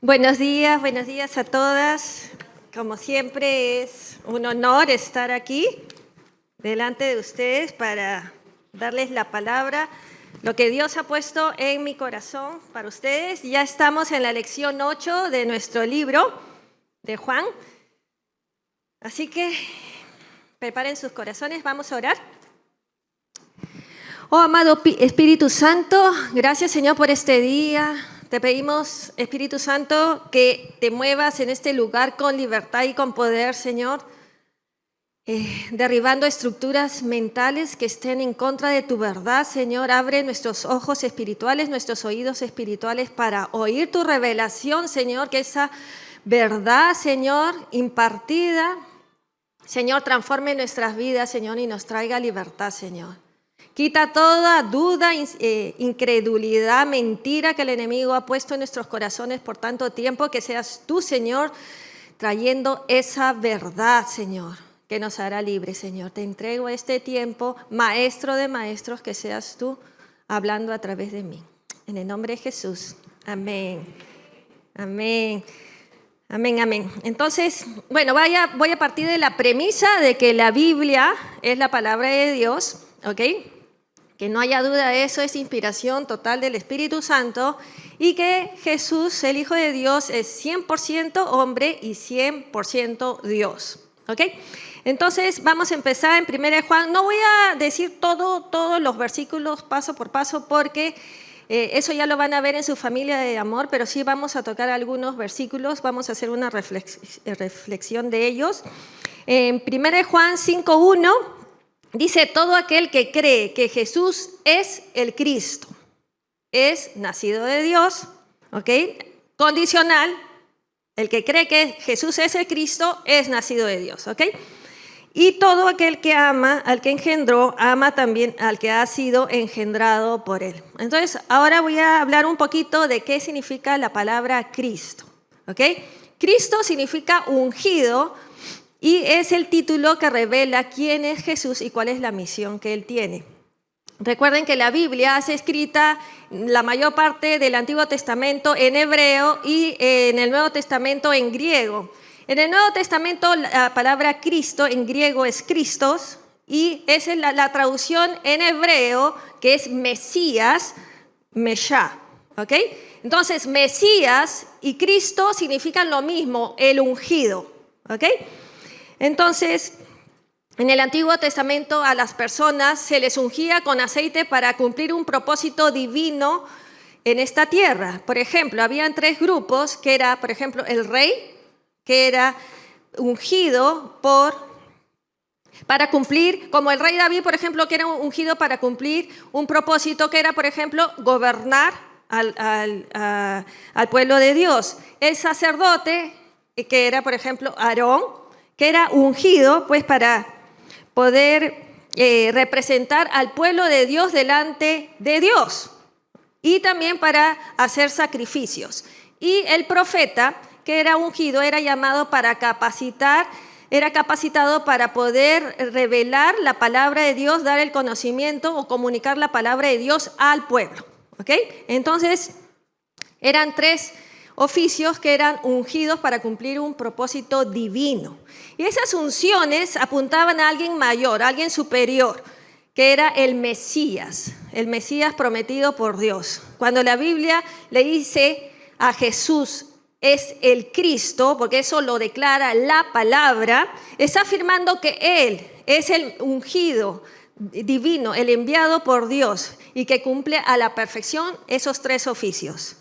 Buenos días a todas. Como siempre es un honor estar aquí delante de ustedes para darles la palabra, lo que Dios ha puesto en mi corazón para ustedes. Ya estamos en la lección 8 de nuestro libro de Juan. Así que preparen sus corazones, vamos a orar. Oh, amado Espíritu Santo, gracias Señor por este día. Te pedimos, Espíritu Santo, que te muevas en este lugar con libertad y con poder, Señor, derribando estructuras mentales que estén en contra de tu verdad, Señor. Abre nuestros ojos espirituales, nuestros oídos espirituales para oír tu revelación, Señor, que esa verdad, Señor, impartida, Señor, transforme nuestras vidas, Señor, y nos traiga libertad, Señor. Quita toda duda, incredulidad, mentira que el enemigo ha puesto en nuestros corazones por tanto tiempo, que seas tú, Señor, trayendo esa verdad, Señor, que nos hará libres, Señor. Te entrego este tiempo, Maestro de maestros, que seas tú hablando a través de mí. En el nombre de Jesús. Amén. Amén. Amén, amén. Entonces, bueno, voy a partir de la premisa de que la Biblia es la palabra de Dios, ¿ok? Que no haya duda, eso es inspiración total del Espíritu Santo y que Jesús, el Hijo de Dios, es 100% hombre y 100% Dios. ¿Ok? Entonces vamos a empezar en 1 Juan. No voy a decir todos los versículos paso por paso porque eso ya lo van a ver en su familia de amor, pero sí vamos a tocar algunos versículos, vamos a hacer una reflexión de ellos. En 1 Juan 5:1 dice: todo aquel que cree que Jesús es el Cristo, es nacido de Dios, ¿ok? Condicional, el que cree que Jesús es el Cristo, es nacido de Dios, ¿ok? Y todo aquel que ama al que engendró, ama también al que ha sido engendrado por él. Entonces, ahora voy a hablar un poquito de qué significa la palabra Cristo, ¿ok? Cristo significa ungido, y es el título que revela quién es Jesús y cuál es la misión que él tiene. Recuerden que la Biblia es escrita la mayor parte del Antiguo Testamento en hebreo y en el Nuevo Testamento en griego. En el Nuevo Testamento la palabra Cristo en griego es Christos y esa es la traducción en hebreo que es Mesías, Meshá, ¿ok? Entonces Mesías y Cristo significan lo mismo, el ungido, ¿ok? Entonces, en el Antiguo Testamento a las personas se les ungía con aceite para cumplir un propósito divino en esta tierra. Por ejemplo, habían 3 grupos, que era, por ejemplo, el rey, que era ungido para cumplir, como el rey David, por ejemplo, que era ungido para cumplir un propósito que era, por ejemplo, gobernar al pueblo de Dios. El sacerdote, que era, por ejemplo, Aarón, que era ungido pues para poder representar al pueblo de Dios delante de Dios y también para hacer sacrificios. Y el profeta, que era ungido, era llamado para capacitar, era capacitado para poder revelar la palabra de Dios, dar el conocimiento o comunicar la palabra de Dios al pueblo. ¿Ok? Entonces, eran 3 oficios que eran ungidos para cumplir un propósito divino. Y esas unciones apuntaban a alguien mayor, a alguien superior, que era el Mesías prometido por Dios. Cuando la Biblia le dice a Jesús es el Cristo, porque eso lo declara la palabra, está afirmando que Él es el ungido divino, el enviado por Dios y que cumple a la perfección esos 3 oficios.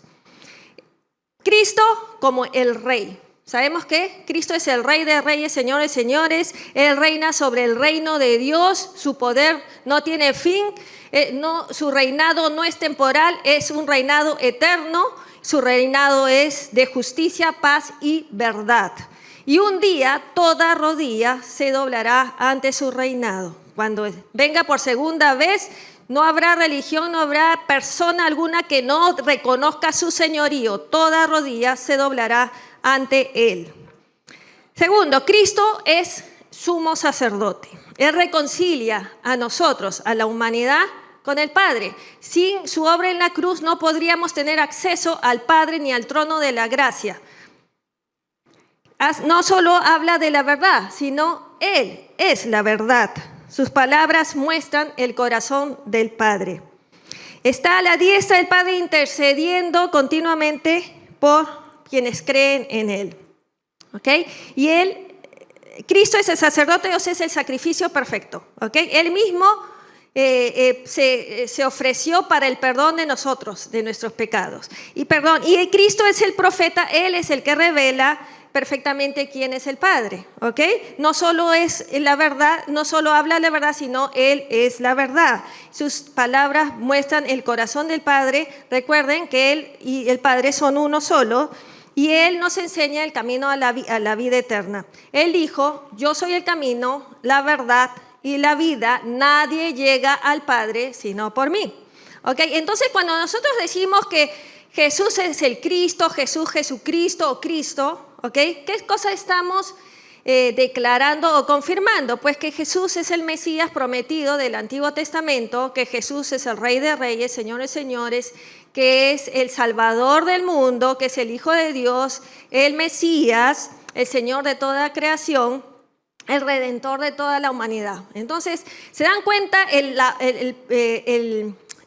Cristo como el Rey. Sabemos que Cristo es el Rey de Reyes, Señor de Señores. Él reina sobre el reino de Dios. Su poder no tiene fin. Su reinado no es temporal, es un reinado eterno. Su reinado es de justicia, paz y verdad. Y un día toda rodilla se doblará ante su reinado. Cuando venga por segunda vez, no habrá religión, no habrá persona alguna que no reconozca su señorío. Toda rodilla se doblará ante él. Segundo, Cristo es sumo sacerdote. Él reconcilia a nosotros, a la humanidad, con el Padre. Sin su obra en la cruz no podríamos tener acceso al Padre ni al trono de la gracia. No solo habla de la verdad, sino Él es la verdad. Sus palabras muestran el corazón del Padre. Está a la diestra del Padre intercediendo continuamente por quienes creen en Él. ¿Okay? Y Cristo es el sacerdote, Dios es el sacrificio perfecto. ¿Okay? Él mismo se ofreció para el perdón de nosotros, de nuestros pecados. Y Cristo es el profeta, Él es el que revela perfectamente quién es el Padre, ¿ok? No solo es la verdad, no solo habla la verdad, sino Él es la verdad. Sus palabras muestran el corazón del Padre. Recuerden que Él y el Padre son uno solo, y Él nos enseña el camino a la vida eterna. Él dijo: yo soy el camino, la verdad y la vida. Nadie llega al Padre sino por mí, ¿ok? Entonces, cuando nosotros decimos que Jesús es el Cristo, Jesucristo o Cristo, ¿ok? ¿Qué cosa estamos declarando o confirmando? Pues que Jesús es el Mesías prometido del Antiguo Testamento, que Jesús es el Rey de Reyes, Señor de Señores, que es el Salvador del mundo, que es el Hijo de Dios, el Mesías, el Señor de toda creación, el Redentor de toda la humanidad. Entonces, ¿se dan cuenta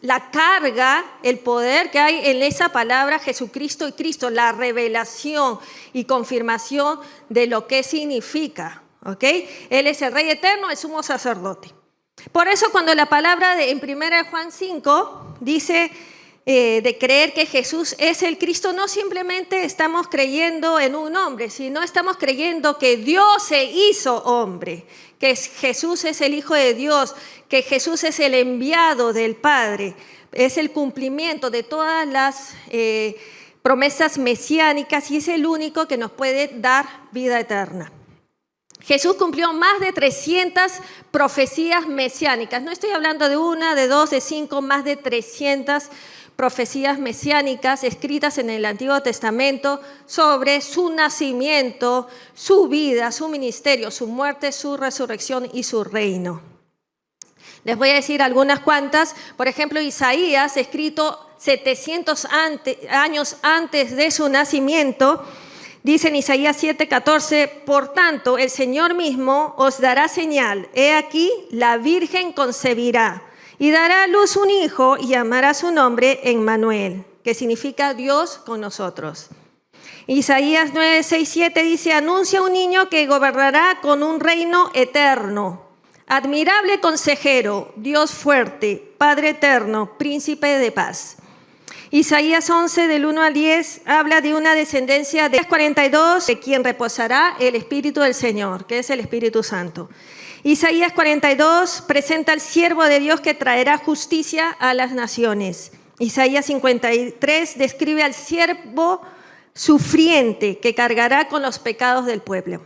la carga, el poder que hay en esa palabra Jesucristo y Cristo, la revelación y confirmación de lo que significa? ¿Ok? Él es el Rey eterno, el sumo sacerdote. Por eso cuando la palabra en 1 Juan 5 dice de creer que Jesús es el Cristo, no simplemente estamos creyendo en un hombre, sino estamos creyendo que Dios se hizo hombre, que Jesús es el Hijo de Dios, que Jesús es el enviado del Padre, es el cumplimiento de todas las promesas mesiánicas y es el único que nos puede dar vida eterna. Jesús cumplió más de 300 profecías mesiánicas. No estoy hablando de una, de dos, de cinco, más de 300 profecías mesiánicas escritas en el Antiguo Testamento sobre su nacimiento, su vida, su ministerio, su muerte, su resurrección y su reino. Les voy a decir algunas cuantas. Por ejemplo, Isaías, escrito 700 años antes de su nacimiento, dice en Isaías 7:14: por tanto, el Señor mismo os dará señal. He aquí, la Virgen concebirá y dará a luz un hijo y llamará su nombre Emmanuel, que significa Dios con nosotros. Isaías 9:6-7 dice: anuncia un niño que gobernará con un reino eterno. Admirable consejero, Dios fuerte, Padre eterno, príncipe de paz. Isaías 11, del 1 al 10, habla de una descendencia de 42, de quien reposará el Espíritu del Señor, que es el Espíritu Santo. Isaías 42 presenta al siervo de Dios que traerá justicia a las naciones. Isaías 53 describe al siervo sufriente que cargará con los pecados del pueblo.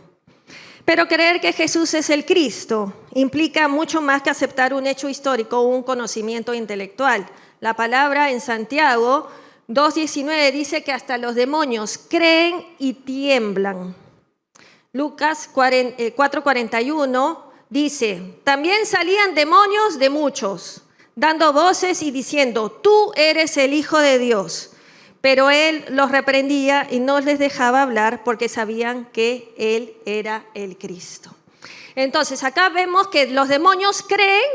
Pero creer que Jesús es el Cristo implica mucho más que aceptar un hecho histórico o un conocimiento intelectual. La palabra en Santiago 2:19 dice que hasta los demonios creen y tiemblan. Lucas 4:41 dice: también salían demonios de muchos, dando voces y diciendo: tú eres el Hijo de Dios. Pero él los reprendía y no les dejaba hablar porque sabían que él era el Cristo. Entonces acá vemos que los demonios creen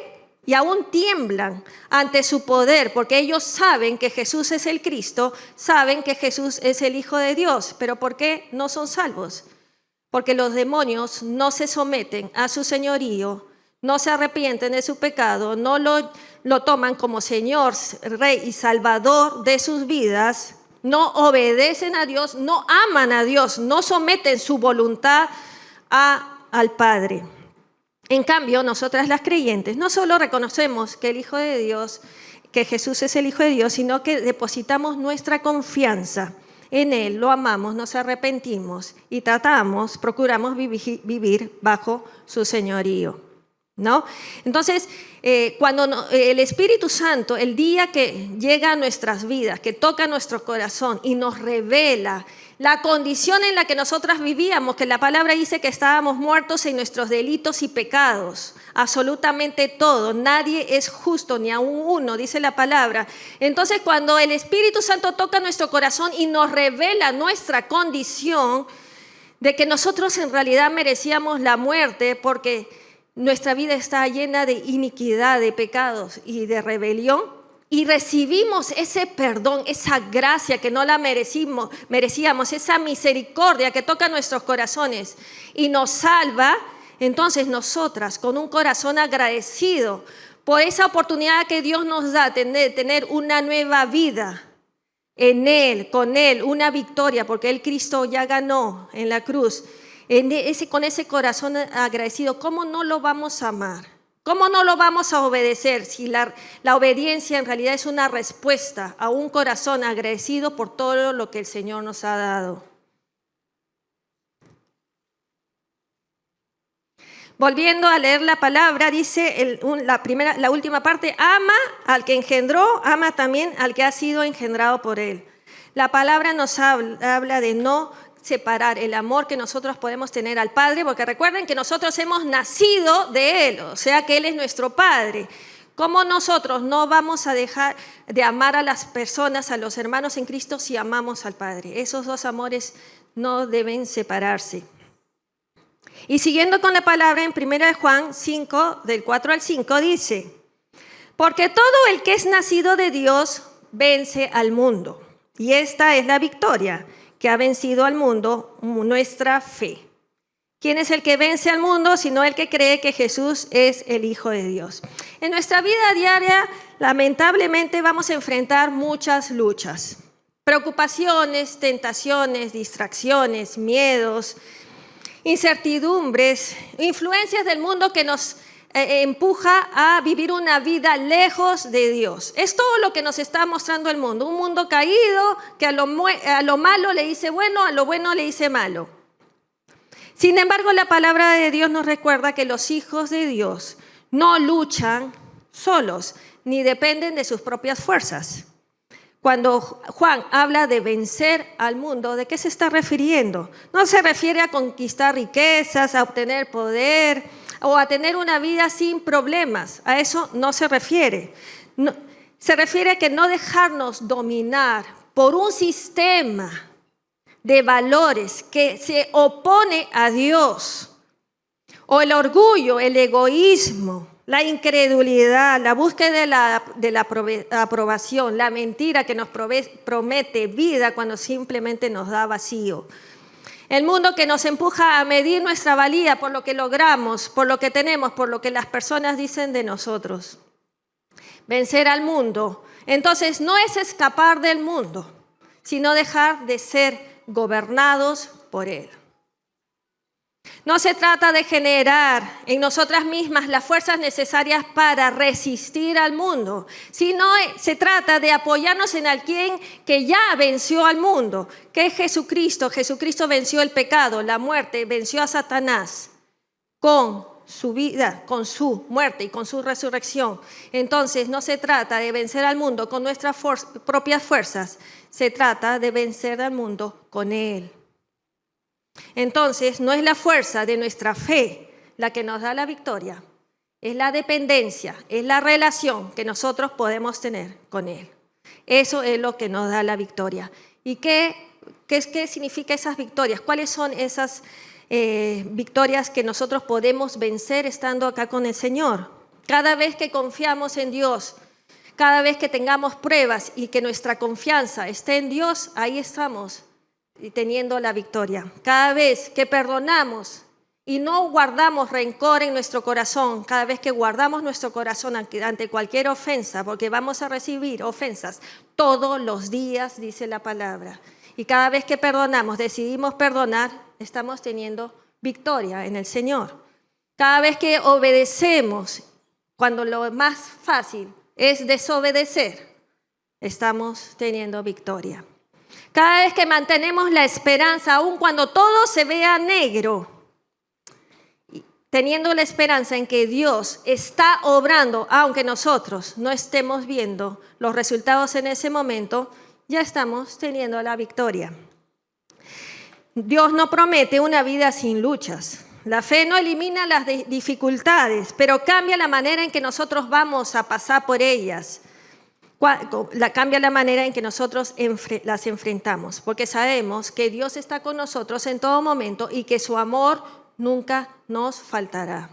y aún tiemblan ante su poder, porque ellos saben que Jesús es el Cristo, saben que Jesús es el Hijo de Dios. ¿Pero por qué no son salvos? Porque los demonios no se someten a su señorío, no se arrepienten de su pecado, no lo toman como Señor, Rey y Salvador de sus vidas, no obedecen a Dios, no aman a Dios, no someten su voluntad al Padre. En cambio, nosotras las creyentes no solo reconocemos que el Hijo de Dios, que Jesús es el Hijo de Dios, sino que depositamos nuestra confianza en Él, lo amamos, nos arrepentimos y procuramos vivir bajo su señorío. ¿no? Entonces, cuando el Espíritu Santo, el día que llega a nuestras vidas, que toca nuestro corazón y nos revela la condición en la que nosotras vivíamos, que la palabra dice que estábamos muertos en nuestros delitos y pecados, absolutamente todo, nadie es justo, ni aún uno, dice la palabra. Entonces, cuando el Espíritu Santo toca nuestro corazón y nos revela nuestra condición de que nosotros en realidad merecíamos la muerte porque nuestra vida está llena de iniquidad, de pecados y de rebelión, y recibimos ese perdón, esa gracia que no la merecíamos, esa misericordia que toca nuestros corazones y nos salva. Entonces nosotras, con un corazón agradecido por esa oportunidad que Dios nos da de tener una nueva vida en Él, con Él, una victoria, porque Él, Cristo, ya ganó en la cruz. Con ese corazón agradecido, ¿cómo no lo vamos a amar? ¿Cómo no lo vamos a obedecer si la obediencia en realidad es una respuesta a un corazón agradecido por todo lo que el Señor nos ha dado? Volviendo a leer la palabra, dice la última parte: ama al que engendró, ama también al que ha sido engendrado por Él. La palabra nos habla de no separar el amor que nosotros podemos tener al Padre, porque recuerden que nosotros hemos nacido de Él, o sea que Él es nuestro Padre. ¿Cómo nosotros no vamos a dejar de amar a las personas, a los hermanos en Cristo, si amamos al Padre? Esos dos amores no deben separarse. Y siguiendo con la palabra, en 1 Juan 5, del 4 al 5, dice: porque todo el que es nacido de Dios vence al mundo, y esta es la victoria que ha vencido al mundo, nuestra fe. ¿Quién es el que vence al mundo sino el que cree que Jesús es el Hijo de Dios? En nuestra vida diaria, lamentablemente, vamos a enfrentar muchas luchas, preocupaciones, tentaciones, distracciones, miedos, incertidumbres, influencias del mundo que nos empuja a vivir una vida lejos de Dios. Es todo lo que nos está mostrando el mundo. Un mundo caído que a lo malo le dice bueno, a lo bueno le dice malo. Sin embargo, la palabra de Dios nos recuerda que los hijos de Dios no luchan solos, ni dependen de sus propias fuerzas. Cuando Juan habla de vencer al mundo, ¿de qué se está refiriendo? No se refiere a conquistar riquezas, a obtener poder o a tener una vida sin problemas. A eso no se refiere. No, se refiere a que no dejarnos dominar por un sistema de valores que se opone a Dios, o el orgullo, el egoísmo, la incredulidad, la búsqueda de la aprobación, la mentira que nos promete vida cuando simplemente nos da vacío. El mundo que nos empuja a medir nuestra valía por lo que logramos, por lo que tenemos, por lo que las personas dicen de nosotros. Vencer al mundo, entonces, no es escapar del mundo, sino dejar de ser gobernados por él. No se trata de generar en nosotras mismas las fuerzas necesarias para resistir al mundo, sino se trata de apoyarnos en alguien que ya venció al mundo, que es Jesucristo. Jesucristo venció el pecado, la muerte, venció a Satanás con su vida, con su muerte y con su resurrección. Entonces, no se trata de vencer al mundo con nuestras propias fuerzas, se trata de vencer al mundo con Él. Entonces, no es la fuerza de nuestra fe la que nos da la victoria, es la dependencia, es la relación que nosotros podemos tener con Él. Eso es lo que nos da la victoria. ¿Y qué significa esas victorias? ¿Cuáles son esas victorias que nosotros podemos vencer estando acá con el Señor? Cada vez que confiamos en Dios, cada vez que tengamos pruebas y que nuestra confianza esté en Dios, ahí estamos y teniendo la victoria. Cada vez que perdonamos y no guardamos rencor en nuestro corazón, cada vez que guardamos nuestro corazón ante cualquier ofensa, porque vamos a recibir ofensas todos los días, dice la palabra. Y cada vez que perdonamos, decidimos perdonar, estamos teniendo victoria en el Señor. Cada vez que obedecemos, cuando lo más fácil es desobedecer, estamos teniendo victoria. Cada vez que mantenemos la esperanza, aun cuando todo se vea negro, teniendo la esperanza en que Dios está obrando, aunque nosotros no estemos viendo los resultados en ese momento, ya estamos teniendo la victoria. Dios no promete una vida sin luchas. La fe no elimina las dificultades, pero cambia la manera en que nosotros vamos a pasar por ellas. Cambia la manera en que nosotros las enfrentamos, porque sabemos que Dios está con nosotros en todo momento y que su amor nunca nos faltará.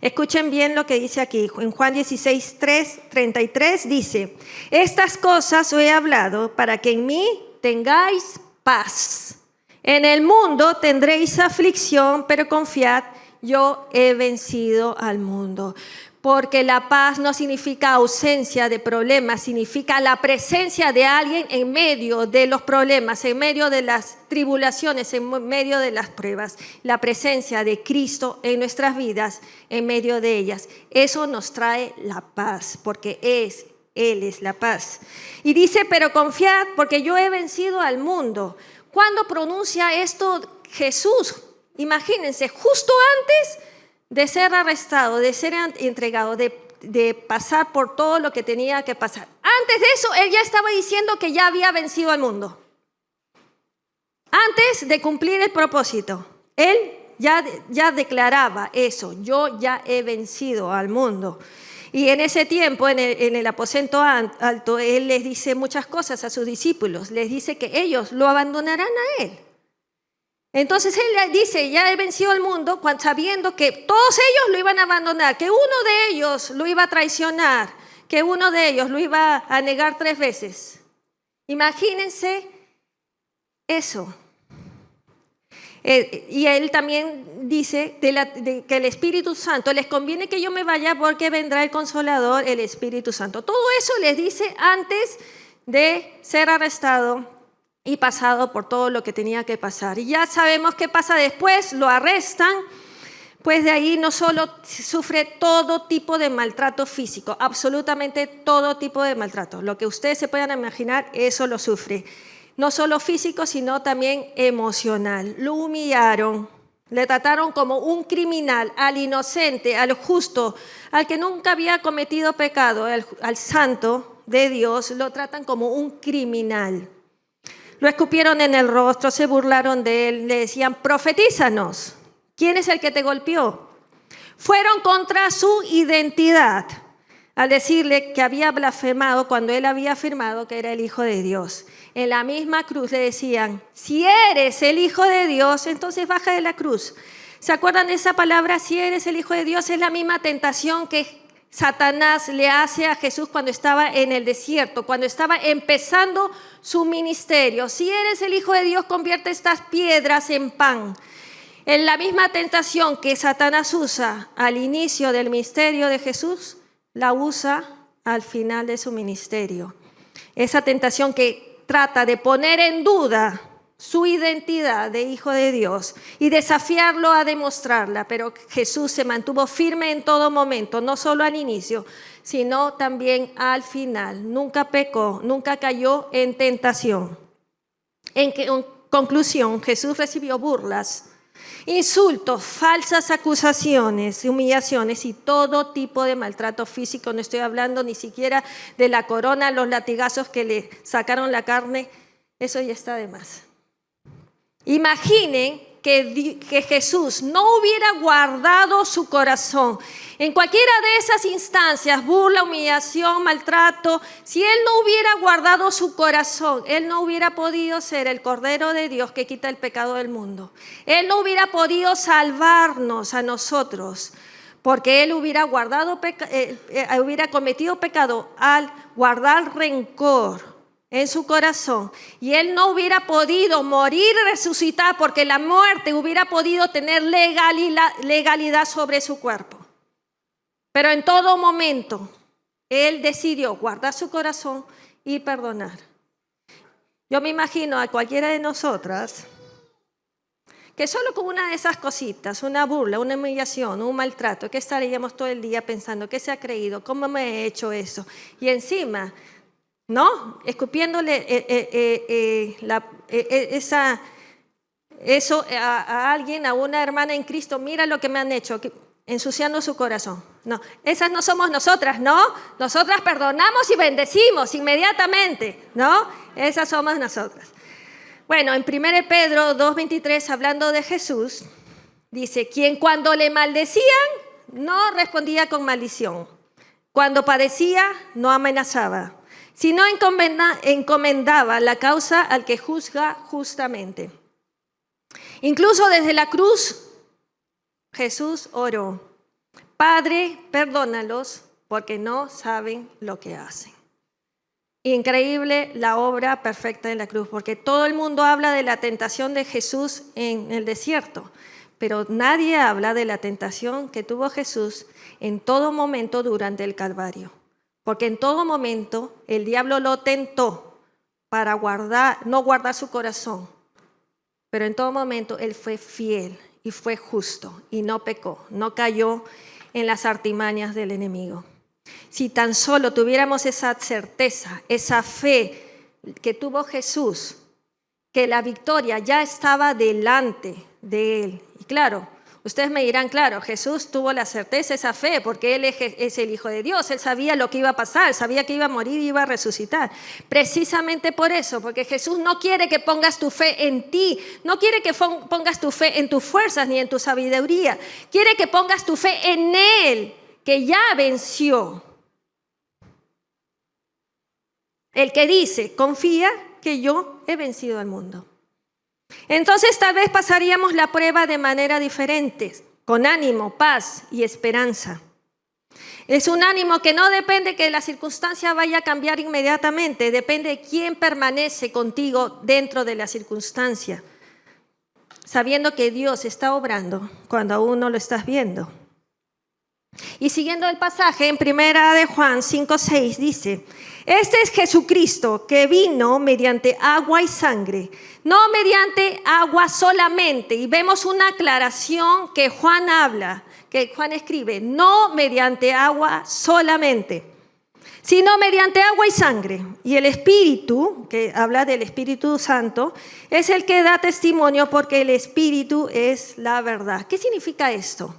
Escuchen bien lo que dice aquí, en Juan 16:33 dice: estas cosas os he hablado para que en mí tengáis paz. En el mundo tendréis aflicción, pero confiad, yo he vencido al mundo. Porque la paz no significa ausencia de problemas, significa la presencia de alguien en medio de los problemas, en medio de las tribulaciones, en medio de las pruebas. La presencia de Cristo en nuestras vidas, en medio de ellas. Eso nos trae la paz, porque Él es la paz. Y dice, pero confiad, porque yo he vencido al mundo. ¿Cuándo pronuncia esto Jesús? Imagínense, justo antes de ser arrestado, de ser entregado, de pasar por todo lo que tenía que pasar. Antes de eso, Él ya estaba diciendo que ya había vencido al mundo. Antes de cumplir el propósito, Él ya declaraba eso: yo ya he vencido al mundo. Y en ese tiempo, en el aposento alto, Él les dice muchas cosas a sus discípulos. Les dice que ellos lo abandonarán a Él. Entonces Él dice, ya he vencido al mundo, sabiendo que todos ellos lo iban a abandonar, que uno de ellos lo iba a traicionar, que uno de ellos lo iba a negar 3 veces. Imagínense eso. Y Él también dice que el Espíritu Santo, les conviene que yo me vaya porque vendrá el Consolador, el Espíritu Santo. Todo eso les dice antes de ser arrestado y pasado por todo lo que tenía que pasar. Y ya sabemos qué pasa después, lo arrestan, pues de ahí no solo sufre todo tipo de maltrato físico, absolutamente todo tipo de maltrato. Lo que ustedes se puedan imaginar, eso lo sufre. No solo físico, sino también emocional. Lo humillaron, le trataron como un criminal, al inocente, al justo, al que nunca había cometido pecado, al santo de Dios, lo tratan como un criminal. Lo escupieron en el rostro, se burlaron de él, le decían, profetízanos, ¿quién es el que te golpeó? Fueron contra su identidad al decirle que había blasfemado cuando él había afirmado que era el Hijo de Dios. En la misma cruz le decían, si eres el Hijo de Dios, entonces baja de la cruz. ¿Se acuerdan de esa palabra? Si eres el Hijo de Dios, es la misma tentación que Satanás le hace a Jesús cuando estaba en el desierto, cuando estaba empezando su ministerio. Si eres el Hijo de Dios, convierte estas piedras en pan. En la misma tentación que Satanás usa al inicio del ministerio de Jesús, la usa al final de su ministerio. Esa tentación que trata de poner en duda su identidad de Hijo de Dios y desafiarlo a demostrarla, pero Jesús se mantuvo firme en todo momento, no solo al inicio, sino también al final. Nunca pecó, nunca cayó en tentación. En conclusión, Jesús recibió burlas, insultos, falsas acusaciones, humillaciones y todo tipo de maltrato físico. No estoy hablando ni siquiera de la corona, los latigazos que le sacaron la carne, eso ya está de más. Imaginen que Jesús no hubiera guardado su corazón en cualquiera de esas instancias, burla, humillación, maltrato. Si Él no hubiera guardado su corazón, Él no hubiera podido ser el Cordero de Dios que quita el pecado del mundo. Él no hubiera podido salvarnos a nosotros, porque Él hubiera cometido pecado al guardar rencor en su corazón, y Él no hubiera podido morir y resucitar, porque la muerte hubiera podido tener legalidad sobre su cuerpo. Pero en todo momento Él decidió guardar su corazón y perdonar. Yo me imagino a cualquiera de nosotras que solo con una de esas cositas, una burla, una humillación, un maltrato, que estaríamos todo el día pensando, ¿qué se ha creído? ¿Cómo me he hecho eso? Y encima, ¿no? Escupiéndole eso a alguien, a una hermana en Cristo, mira lo que me han hecho, ensuciando su corazón. No, esas no somos nosotras, ¿no? Nosotras perdonamos y bendecimos inmediatamente, ¿no? Esas somos nosotras. Bueno, en 1 Pedro 2:23, hablando de Jesús, dice, quien cuando le maldecían, no respondía con maldición. Cuando padecía, no amenazaba, sino encomendaba la causa al que juzga justamente. Incluso desde la cruz, Jesús oró, Padre, perdónalos porque no saben lo que hacen. Increíble la obra perfecta de la cruz, porque todo el mundo habla de la tentación de Jesús en el desierto, pero nadie habla de la tentación que tuvo Jesús en todo momento durante el Calvario. Porque en todo momento el diablo lo tentó para no guardar su corazón. Pero en todo momento él fue fiel y fue justo y no pecó, no cayó en las artimañas del enemigo. Si tan solo tuviéramos esa certeza, esa fe que tuvo Jesús, que la victoria ya estaba delante de él. Y claro, ustedes me dirán, claro, Jesús tuvo la certeza, esa fe, porque él es el Hijo de Dios. Él sabía lo que iba a pasar, sabía que iba a morir y iba a resucitar. Precisamente por eso, porque Jesús no quiere que pongas tu fe en ti, no quiere que pongas tu fe en tus fuerzas ni en tu sabiduría. Quiere que pongas tu fe en Él, que ya venció. El que dice, confía que yo he vencido al mundo. Entonces tal vez pasaríamos la prueba de manera diferente, con ánimo, paz y esperanza. Es un ánimo que no depende que la circunstancia vaya a cambiar inmediatamente, depende de quién permanece contigo dentro de la circunstancia, sabiendo que Dios está obrando cuando aún no lo estás viendo. Y siguiendo el pasaje en 1 de Juan 5:6 dice, este es Jesucristo que vino mediante agua y sangre, no mediante agua solamente. Y vemos una aclaración que Juan habla, que Juan escribe, no mediante agua solamente, sino mediante agua y sangre. Y el Espíritu, que habla del Espíritu Santo, es el que da testimonio porque el Espíritu es la verdad. ¿Qué significa esto?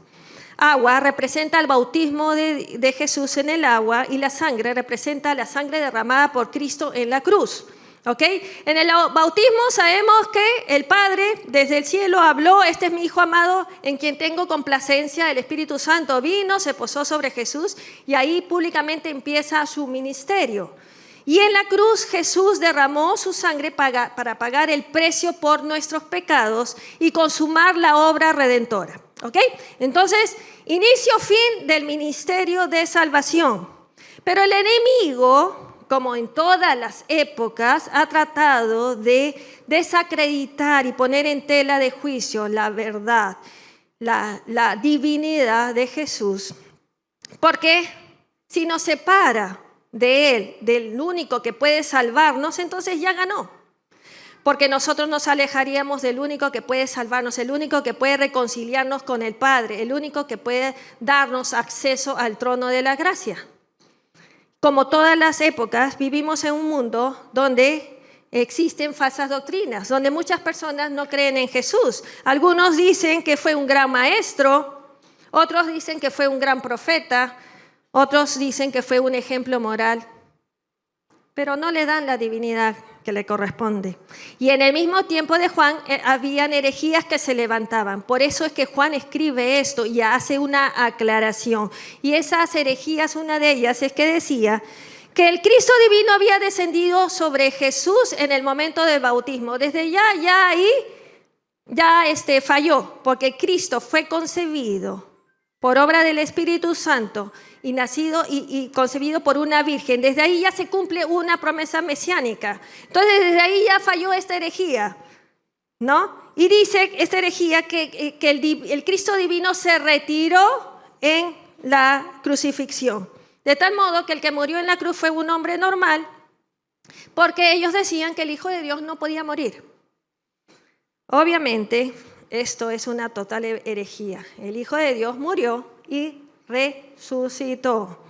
Agua representa el bautismo de Jesús en el agua y la sangre representa la sangre derramada por Cristo en la cruz. ¿Ok? En el bautismo sabemos que el Padre desde el cielo habló, este es mi Hijo amado en quien tengo complacencia, el Espíritu Santo vino, se posó sobre Jesús y ahí públicamente empieza su ministerio. Y en la cruz Jesús derramó su sangre para pagar el precio por nuestros pecados y consumar la obra redentora. ¿Ok? Entonces, inicio-fin del ministerio de salvación. Pero el enemigo, como en todas las épocas, ha tratado de desacreditar y poner en tela de juicio la verdad, la divinidad de Jesús. Porque si nos separa de Él, del único que puede salvarnos, entonces ya ganó. Porque nosotros nos alejaríamos del único que puede salvarnos, el único que puede reconciliarnos con el Padre, el único que puede darnos acceso al trono de la gracia. Como todas las épocas, vivimos en un mundo donde existen falsas doctrinas, donde muchas personas no creen en Jesús. Algunos dicen que fue un gran maestro, otros dicen que fue un gran profeta, otros dicen que fue un ejemplo moral, pero no le dan la divinidad que le corresponde. Y en el mismo tiempo de Juan habían herejías que se levantaban. Por eso es que Juan escribe esto y hace una aclaración. Y esas herejías, una de ellas es que decía que el Cristo divino había descendido sobre Jesús en el momento del bautismo. Desde ya ahí falló, porque Cristo fue concebido por obra del Espíritu Santo y nacido y concebido por una virgen. Desde ahí ya se cumple una promesa mesiánica. Entonces desde ahí ya falló esta herejía, ¿no? Y dice esta herejía que el Cristo divino se retiró en la crucifixión. De tal modo que el que murió en la cruz fue un hombre normal, porque ellos decían que el Hijo de Dios no podía morir. Obviamente, esto es una total herejía. El Hijo de Dios murió y resucitó.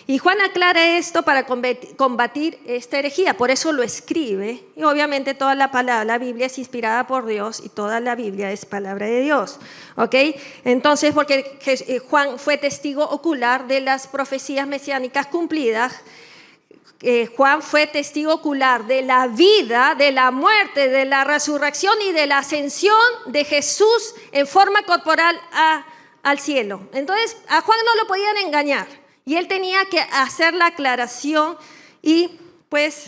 Y Juan aclara esto para combatir esta herejía, por eso lo escribe. Y obviamente toda la Biblia es inspirada por Dios y toda la Biblia es palabra de Dios. ¿Ok? Entonces, porque Juan fue testigo ocular de las profecías mesiánicas cumplidas, Juan fue testigo ocular de la vida, de la muerte, de la resurrección y de la ascensión de Jesús en forma corporal al cielo. Entonces, a Juan no lo podían engañar. Y él tenía que hacer la aclaración y pues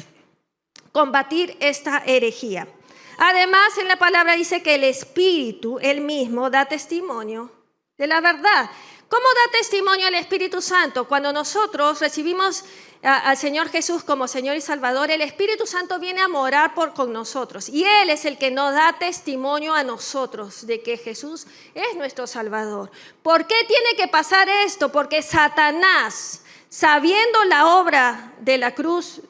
combatir esta herejía. Además, en la palabra dice que el Espíritu, él mismo, da testimonio de la verdad. ¿Cómo da testimonio el Espíritu Santo? Cuando nosotros recibimos al Señor Jesús como Señor y Salvador, el Espíritu Santo viene a morar con nosotros. Y Él es el que nos da testimonio a nosotros de que Jesús es nuestro Salvador. ¿Por qué tiene que pasar esto? Porque Satanás, sabiendo la obra de la cruz,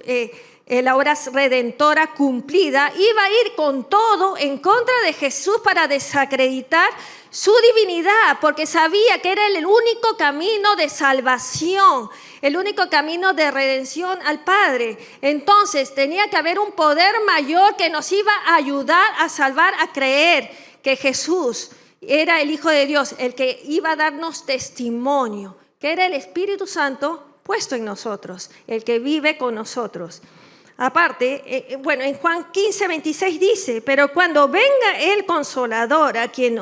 la obra redentora cumplida, iba a ir con todo en contra de Jesús para desacreditar su divinidad, porque sabía que era el único camino de salvación, el único camino de redención al Padre. Entonces tenía que haber un poder mayor que nos iba a ayudar a salvar, a creer que Jesús era el Hijo de Dios, el que iba a darnos testimonio, que era el Espíritu Santo puesto en nosotros, el que vive con nosotros. Aparte, en Juan 15, 26 dice, pero cuando venga el Consolador, a quien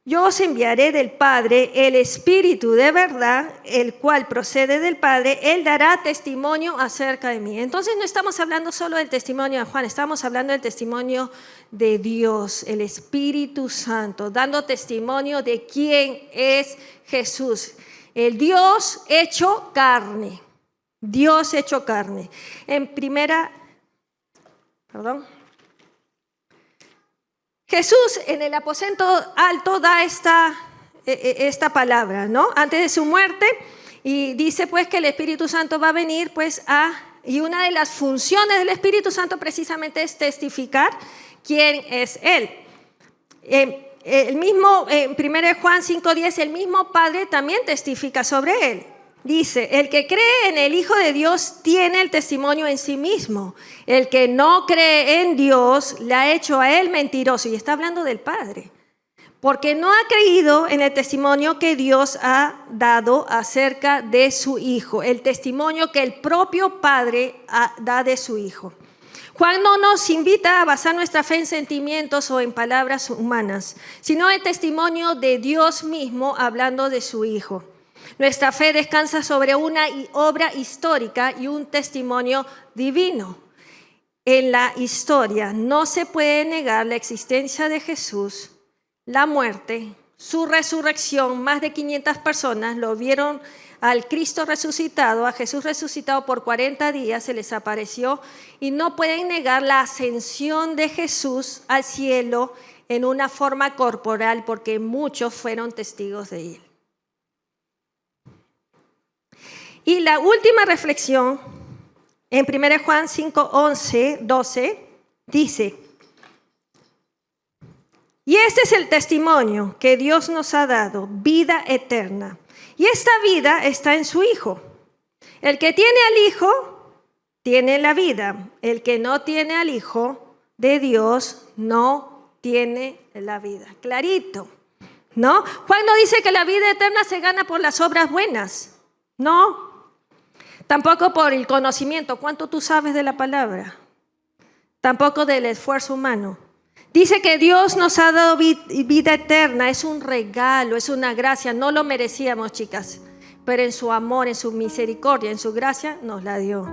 yo os enviaré del Padre, el Espíritu de verdad, el cual procede del Padre, Él dará testimonio acerca de mí. Entonces no estamos hablando solo del testimonio de Juan, estamos hablando del testimonio de Dios, el Espíritu Santo, dando testimonio de quién es Jesús, el Dios hecho carne. Dios hecho carne. Jesús en el aposento alto da esta palabra, ¿no? Antes de su muerte, y dice pues que el Espíritu Santo va a venir pues y una de las funciones del Espíritu Santo precisamente es testificar quién es Él. El mismo, en 1 Juan 5:10, el mismo Padre también testifica sobre Él. Dice, el que cree en el Hijo de Dios tiene el testimonio en sí mismo. El que no cree en Dios le ha hecho a él mentiroso. Y está hablando del Padre. Porque no ha creído en el testimonio que Dios ha dado acerca de su Hijo. El testimonio que el propio Padre da de su Hijo. Juan no nos invita a basar nuestra fe en sentimientos o en palabras humanas, sino en testimonio de Dios mismo hablando de su Hijo. Nuestra fe descansa sobre una obra histórica y un testimonio divino. En la historia no se puede negar la existencia de Jesús, la muerte, su resurrección. Más de 500 personas lo vieron al Cristo resucitado, a Jesús resucitado por 40 días, se les apareció, y no pueden negar la ascensión de Jesús al cielo en una forma corporal, porque muchos fueron testigos de él. Y la última reflexión, en 1 Juan 5, 11, 12, dice, y este es el testimonio que Dios nos ha dado, vida eterna. Y esta vida está en su Hijo. El que tiene al Hijo, tiene la vida. El que no tiene al Hijo de Dios, no tiene la vida. Clarito, ¿no? Juan no dice que la vida eterna se gana por las obras buenas. No. Tampoco por el conocimiento. ¿Cuánto tú sabes de la palabra? Tampoco del esfuerzo humano. Dice que Dios nos ha dado vida eterna. Es un regalo, es una gracia. No lo merecíamos, chicas. Pero en su amor, en su misericordia, en su gracia, nos la dio.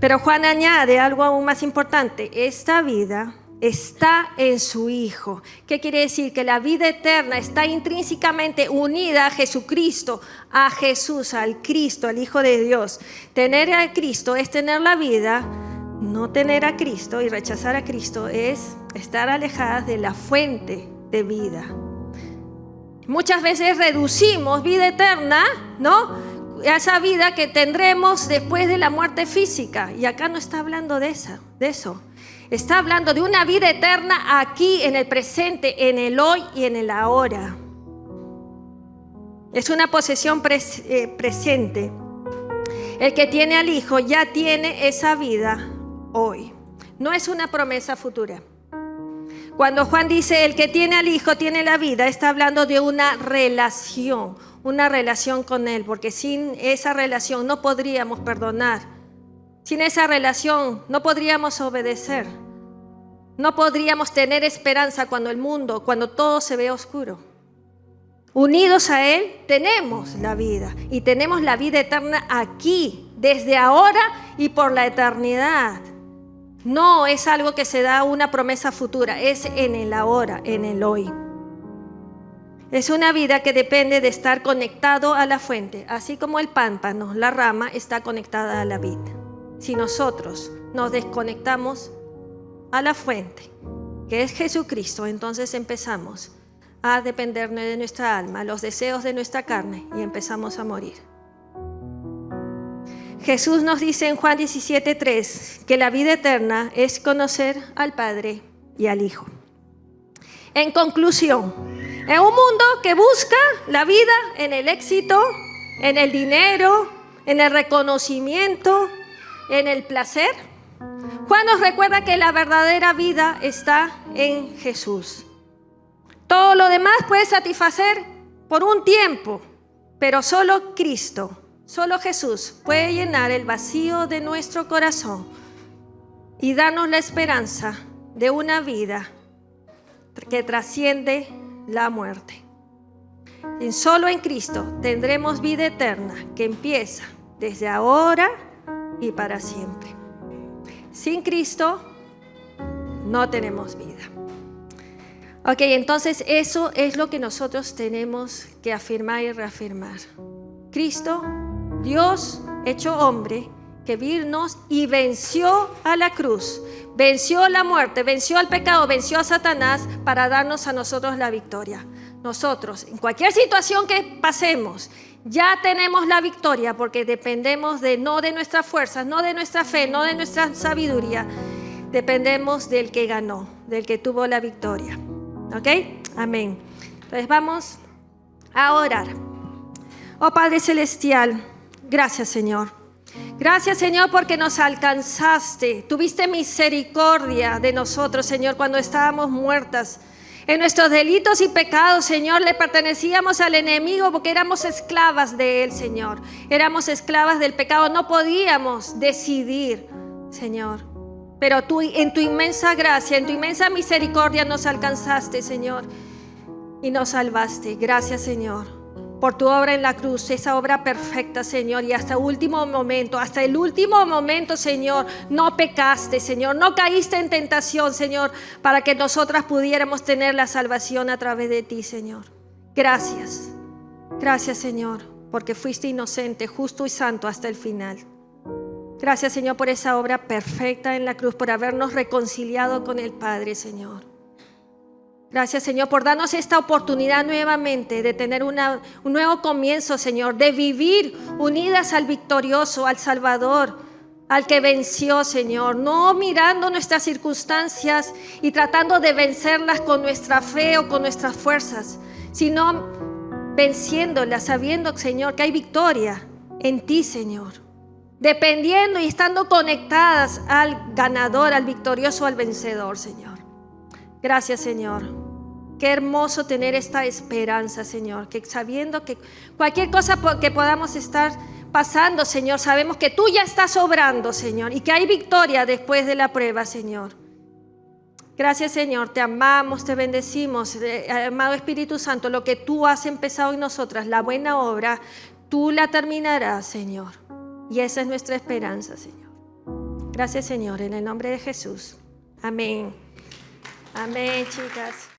Pero Juan añade algo aún más importante. Esta vida está en su Hijo. ¿Qué quiere decir? Que la vida eterna está intrínsecamente unida a Jesucristo, a Jesús, al Cristo, al Hijo de Dios. Tener a Cristo es tener la vida. No tener a Cristo y rechazar a Cristo es estar alejadas de la fuente de vida. Muchas veces reducimos vida eterna, ¿no?, a esa vida que tendremos después de la muerte física. Y acá no está hablando de eso. Está hablando de una vida eterna aquí, en el presente, en el hoy y en el ahora. Es una posesión presente. El que tiene al Hijo ya tiene esa vida hoy. No es una promesa futura. Cuando Juan dice el que tiene al Hijo tiene la vida, está hablando de una relación con Él, porque sin esa relación no podríamos perdonar. Sin esa relación no podríamos obedecer. No podríamos tener esperanza cuando todo se ve oscuro. Unidos a Él tenemos la vida y tenemos la vida eterna aquí, desde ahora y por la eternidad. No es algo que se da una promesa futura, es en el ahora, en el hoy. Es una vida que depende de estar conectado a la fuente, así como el pámpano, la rama, está conectada a la vid. Si nosotros nos desconectamos a la fuente, que es Jesucristo, entonces empezamos a depender de nuestra alma, los deseos de nuestra carne, y empezamos a morir. Jesús nos dice en Juan 17:3 que la vida eterna es conocer al Padre y al Hijo. En conclusión, en un mundo que busca la vida en el éxito, en el dinero, en el reconocimiento, en el placer, Juan nos recuerda que la verdadera vida está en Jesús. Todo lo demás puede satisfacer por un tiempo, pero solo Cristo, solo Jesús puede llenar el vacío de nuestro corazón y darnos la esperanza de una vida que trasciende la muerte. Y solo en Cristo tendremos vida eterna que empieza desde ahora y para siempre. Sin Cristo no tenemos vida. Ok, entonces eso es lo que nosotros tenemos que afirmar y reafirmar. Cristo, Dios hecho hombre, que vino y venció a la cruz, venció la muerte, venció al pecado, venció a Satanás para darnos a nosotros la victoria. Nosotros, en cualquier situación que pasemos, ya tenemos la victoria porque dependemos no de nuestras fuerzas, no de nuestra fe, no de nuestra sabiduría. Dependemos del que ganó, del que tuvo la victoria. ¿Ok? Amén. Entonces vamos a orar. Oh Padre Celestial, gracias Señor. Gracias Señor porque nos alcanzaste. Tuviste misericordia de nosotros, Señor, cuando estábamos muertas. En nuestros delitos y pecados, Señor, le pertenecíamos al enemigo porque éramos esclavas de él, Señor. Éramos esclavas del pecado, no podíamos decidir, Señor. Pero tú, en tu inmensa gracia, en tu inmensa misericordia nos alcanzaste, Señor, y nos salvaste. Gracias, Señor, por tu obra en la cruz, esa obra perfecta, Señor, y hasta el último momento, Señor, no pecaste, Señor, no caíste en tentación, Señor, para que nosotras pudiéramos tener la salvación a través de ti, Señor. Gracias, Señor, porque fuiste inocente, justo y santo hasta el final. Gracias, Señor, por esa obra perfecta en la cruz, por habernos reconciliado con el Padre, Señor. Gracias, Señor, por darnos esta oportunidad nuevamente de tener un nuevo comienzo, Señor, de vivir unidas al victorioso, al Salvador, al que venció, Señor, no mirando nuestras circunstancias y tratando de vencerlas con nuestra fe o con nuestras fuerzas, sino venciéndolas, sabiendo, Señor, que hay victoria en ti, Señor. Dependiendo y estando conectadas al ganador, al victorioso, al vencedor, Señor. Gracias, Señor. Qué hermoso tener esta esperanza, Señor, que sabiendo que cualquier cosa que podamos estar pasando, Señor, sabemos que tú ya estás obrando, Señor, y que hay victoria después de la prueba, Señor. Gracias, Señor, te amamos, te bendecimos, amado Espíritu Santo, lo que tú has empezado en nosotras, la buena obra, tú la terminarás, Señor. Y esa es nuestra esperanza, Señor. Gracias, Señor, en el nombre de Jesús. Amén. Amén, chicas.